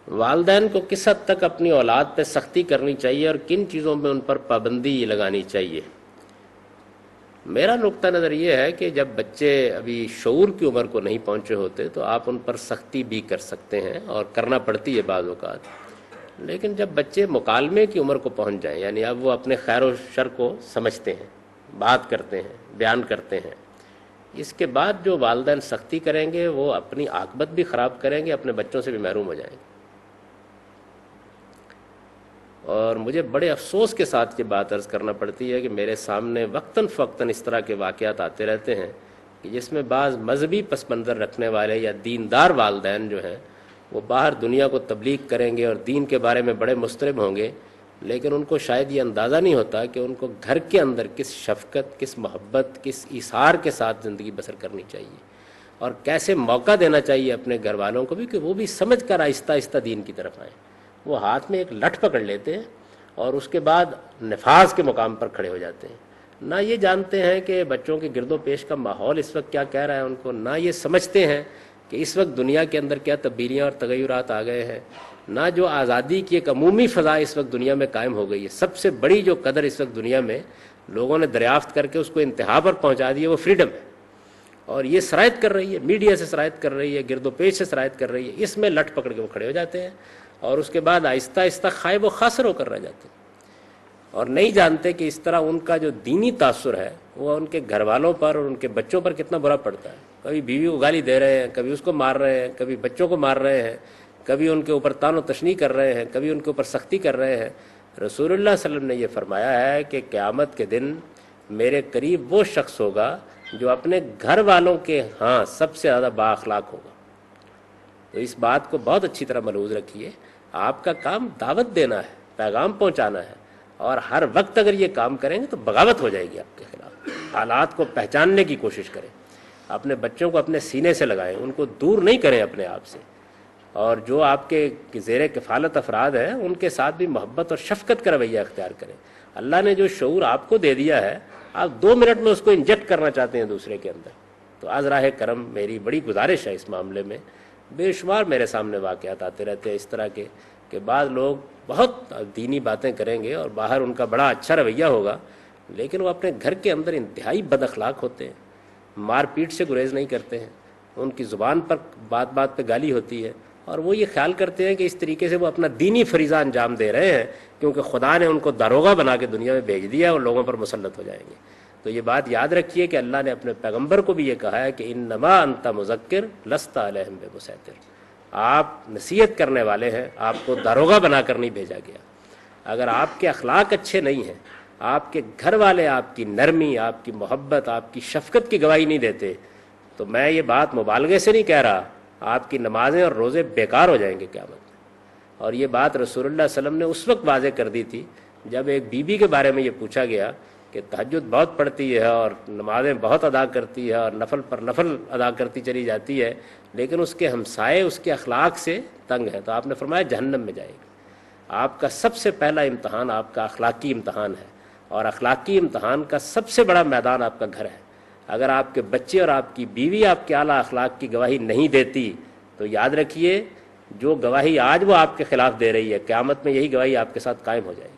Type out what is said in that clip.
والدین کو کس حد تک اپنی اولاد پہ سختی کرنی چاہیے اور کن چیزوں میں ان پر پابندی لگانی چاہیے؟ میرا نقطہ نظر یہ ہے کہ جب بچے ابھی شعور کی عمر کو نہیں پہنچے ہوتے تو آپ ان پر سختی بھی کر سکتے ہیں اور کرنا پڑتی ہے بعض اوقات، لیکن جب بچے مکالمے کی عمر کو پہنچ جائیں، یعنی اب وہ اپنے خیر و شر کو سمجھتے ہیں، بات کرتے ہیں، بیان کرتے ہیں، اس کے بعد جو والدین سختی کریں گے وہ اپنی عاقبت بھی خراب کریں گے، اپنے بچوں سے بھی محروم ہو جائیں گے۔ اور مجھے بڑے افسوس کے ساتھ یہ بات عرض کرنا پڑتی ہے کہ میرے سامنے وقتاً فوقتاً اس طرح کے واقعات آتے رہتے ہیں کہ جس میں بعض مذہبی پس منظر رکھنے والے یا دیندار والدین جو ہیں وہ باہر دنیا کو تبلیغ کریں گے اور دین کے بارے میں بڑے مضطرب ہوں گے، لیکن ان کو شاید یہ اندازہ نہیں ہوتا کہ ان کو گھر کے اندر کس شفقت، کس محبت، کس ایثار کے ساتھ زندگی بسر کرنی چاہیے اور کیسے موقع دینا چاہیے اپنے گھر والوں کو بھی کہ وہ بھی سمجھ کر آہستہ آہستہ دین کی طرف آئیں۔ وہ ہاتھ میں ایک لٹ پکڑ لیتے ہیں اور اس کے بعد نفاذ کے مقام پر کھڑے ہو جاتے ہیں، نہ یہ جانتے ہیں کہ بچوں کے گرد و پیش کا ماحول اس وقت کیا کہہ رہا ہے ان کو، نہ یہ سمجھتے ہیں کہ اس وقت دنیا کے اندر کیا تبدیلیاں اور تغیرات آ گئے ہیں، نہ جو آزادی کی ایک عمومی فضا اس وقت دنیا میں قائم ہو گئی ہے۔ سب سے بڑی جو قدر اس وقت دنیا میں لوگوں نے دریافت کر کے اس کو انتہا پر پہنچا دی ہے وہ فریڈم ہے، اور یہ سرایت کر رہی ہے، میڈیا سے سرایت کر رہی ہے، گرد و پیش سے سرایت کر رہی ہے، اس میں لٹ پکڑ کے وہ کھڑے ہو جاتے ہیں اور اس کے بعد آہستہ آہستہ خائب و خاسر ہو کر رہ جاتے ہیں، اور نہیں جانتے کہ اس طرح ان کا جو دینی تاثر ہے وہ ان کے گھر والوں پر اور ان کے بچوں پر کتنا برا پڑتا ہے۔ کبھی بیوی کو گالی دے رہے ہیں، کبھی اس کو مار رہے ہیں، کبھی بچوں کو مار رہے ہیں، کبھی ان کے اوپر تان و تشنیع کر رہے ہیں، کبھی ان کے اوپر سختی کر رہے ہیں۔ رسول اللہ صلی اللہ علیہ وسلم نے یہ فرمایا ہے کہ قیامت کے دن میرے قریب وہ شخص ہوگا جو اپنے گھر والوں کے ہاں سب سے زیادہ با اخلاق ہوگا۔ تو اس بات کو بہت اچھی طرح ملحوظ رکھیے، آپ کا کام دعوت دینا ہے، پیغام پہنچانا ہے، اور ہر وقت اگر یہ کام کریں گے تو بغاوت ہو جائے گی آپ کے خلاف۔ حالات کو پہچاننے کی کوشش کریں، اپنے بچوں کو اپنے سینے سے لگائیں، ان کو دور نہیں کریں اپنے آپ سے، اور جو آپ کے زیر کفالت افراد ہیں ان کے ساتھ بھی محبت اور شفقت کا رویہ اختیار کریں۔ اللہ نے جو شعور آپ کو دے دیا ہے، آپ 2 منٹ میں اس کو انجیکٹ کرنا چاہتے ہیں دوسرے کے اندر، تو از راہ کرم میری بڑی گزارش ہے اس معاملے میں۔ بے شمار میرے سامنے واقعات آتے رہتے ہیں اس طرح کے کہ بعض لوگ بہت دینی باتیں کریں گے اور باہر ان کا بڑا اچھا رویہ ہوگا، لیکن وہ اپنے گھر کے اندر انتہائی بد اخلاق ہوتے ہیں، مار پیٹ سے گریز نہیں کرتے ہیں، ان کی زبان پر بات بات پہ گالی ہوتی ہے، اور وہ یہ خیال کرتے ہیں کہ اس طریقے سے وہ اپنا دینی فریضہ انجام دے رہے ہیں کیونکہ خدا نے ان کو داروغہ بنا کے دنیا میں بھیج دیا اور لوگوں پر مسلط ہو جائیں گے۔ تو یہ بات یاد رکھیے کہ اللہ نے اپنے پیغمبر کو بھی یہ کہا ہے کہ انما انت مذکر لست علیہم بمسیطر، آپ نصیحت کرنے والے ہیں، آپ کو داروغہ بنا کر نہیں بھیجا گیا۔ اگر آپ کے اخلاق اچھے نہیں ہیں، آپ کے گھر والے آپ کی نرمی، آپ کی محبت، آپ کی شفقت کی گواہی نہیں دیتے، تو میں یہ بات مبالغے سے نہیں کہہ رہا، آپ کی نمازیں اور روزے بیکار ہو جائیں گے قیامت میں۔ اور یہ بات رسول اللہ صلی اللہ علیہ وسلم نے اس وقت واضح کر دی تھی جب ایک بی بی کے بارے میں یہ پوچھا گیا کہ تہجد بہت پڑھتی ہے اور نمازیں بہت ادا کرتی ہے اور نفل پر نفل ادا کرتی چلی جاتی ہے، لیکن اس کے ہمسائے اس کے اخلاق سے تنگ ہیں، تو آپ نے فرمایا جہنم میں جائے گی۔ آپ کا سب سے پہلا امتحان آپ کا اخلاقی امتحان ہے، اور اخلاقی امتحان کا سب سے بڑا میدان آپ کا گھر ہے۔ اگر آپ کے بچے اور آپ کی بیوی آپ کے اعلیٰ اخلاق کی گواہی نہیں دیتی تو یاد رکھیے جو گواہی آج وہ آپ کے خلاف دے رہی ہے، قیامت میں یہی گواہی آپ کے ساتھ قائم ہو جائے گی۔